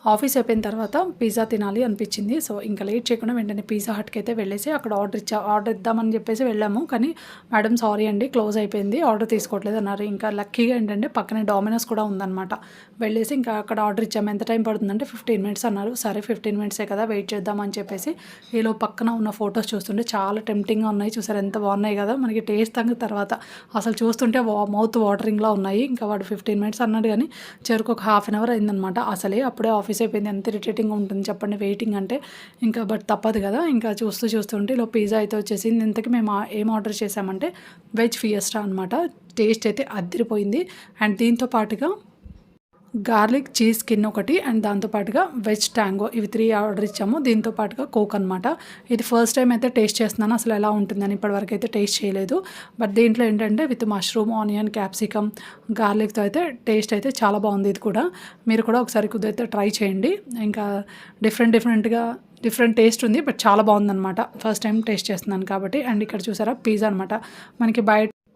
Office అయిపోయిన తర్వాత pizza తినాలి అనిపించింది. సో ఇంకా లేట్ చేయకుండా వెంటనే పిజ్జా హట్‌కి అయితే వెళ్ళేసి అక్కడ ఆర్డర్ ఇద్దామని చెప్పేసి వెళ్ళాము. కానీ మేడం సారీ అండి క్లోజ్ అయిపోయింది, ఆర్డర్ తీసుకోవట్లేదు అన్నారు. ఇంకా లక్కీగా ఏంటంటే పక్కనే డామినోస్ కూడా ఉందన్నమాట. వెళ్ళేసి ఇంకా అక్కడ ఆర్డర్ ఇచ్చాము. ఎంత టైం పడుతుందంటే 15 మినిట్స్ అన్నారు. సరే 15 మినిట్సే కదా వెయిట్ చేద్దామని చెప్పేసి ఈలోపు పక్కన ఉన్న ఫొటోస్ చూస్తుంటే చాలా టెంప్టింగ్‌గా ఉన్నాయి. చూసారు ఎంత బాగున్నాయి కదా. మనకి టేస్ట్ తగ్గిన తర్వాత అసలు చూస్తుంటే మౌత్ వాటరింగ్‌లా ఉన్నాయి. ఇంకా వాడు 15 మినిట్స్ అన్నాడు కానీ చివరికి ఒక హాఫ్ అన్ అవర్ అయిందనమాట. అసలే అప్పుడే ఆఫీస్ అయిపోయింది, ఎంత ఇరిటేటింగ్గా ఉంటుంది చెప్పండి వెయిటింగ్ అంటే. ఇంకా బట్ తప్పదు కదా, ఇంకా చూస్తుంటే ఇలా పిజ్జా అయితే వచ్చేసింది. ఇంతకీ మేము ఏం ఆర్డర్ చేసామంటే వెజ్ ఫియస్టా అనమాట. టేస్ట్ అయితే అదిరిపోయింది. అండ్ దీంతో పాటుగా గార్లిక్ చీజ్ స్కిన్ ఒకటి అండ్ దాంతోపాటుగా వెజ్ ట్యాంగో, ఇవి 3 ఆర్డర్ ఇచ్చాము. దీంతో పాటుగా కోక్ అనమాట. ఇది ఫస్ట్ టైం అయితే టేస్ట్ చేస్తున్నాను, అసలు ఎలా ఉంటుందని ఇప్పటివరకు అయితే టేస్ట్ చేయలేదు. బట్ దీంట్లో ఏంటంటే విత్ మష్రూమ్, ఆనియన్, క్యాప్సికమ్, గార్లిక్తో అయితే టేస్ట్ అయితే చాలా బాగుంది. ఇది కూడా మీరు కూడా ఒకసారి కుదిరితే ట్రై చేయండి. ఇంకా డిఫరెంట్ టేస్ట్ ఉంది, బట్ చాలా బాగుందన్నమాట. ఫస్ట్ టైం టేస్ట్ చేస్తున్నాను కాబట్టి. అండ్ ఇక్కడ చూసారా పిజ్జా అనమాట. మనకి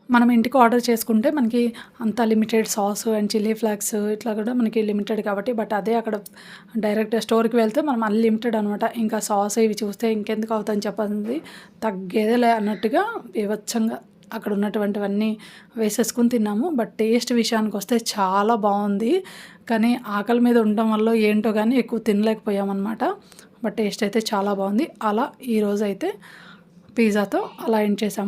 మనం ఇంటికి ఆర్డర్ చేసుకుంటే మనకి అంత limited sauce and chilli flakes ఇట్లా కూడా మనకి లిమిటెడ్ కాబట్టి, బట్ అదే అక్కడ డైరెక్ట్ స్టోర్కి వెళ్తే మనం అన్లిమిటెడ్ అనమాట. ఇంకా సాస్ ఇవి చూస్తే ఇంకెందుకు అవుతుందని చెప్పండి, తగ్గేదేలే అన్నట్టుగా బీభత్సంగా అక్కడ ఉన్నటువంటివన్నీ వేసేసుకుని తిన్నాము. బట్ టేస్ట్ విషయానికి వస్తే చాలా బాగుంది. కానీ ఆకలి మీద ఉండడం వల్ల ఏంటో కానీ ఎక్కువ తినలేకపోయామన్నమాట. బట్ టేస్ట్ అయితే చాలా బాగుంది. అలా ఈరోజు అయితే పిజ్జాతో అలా ఎండ్ చేసాము.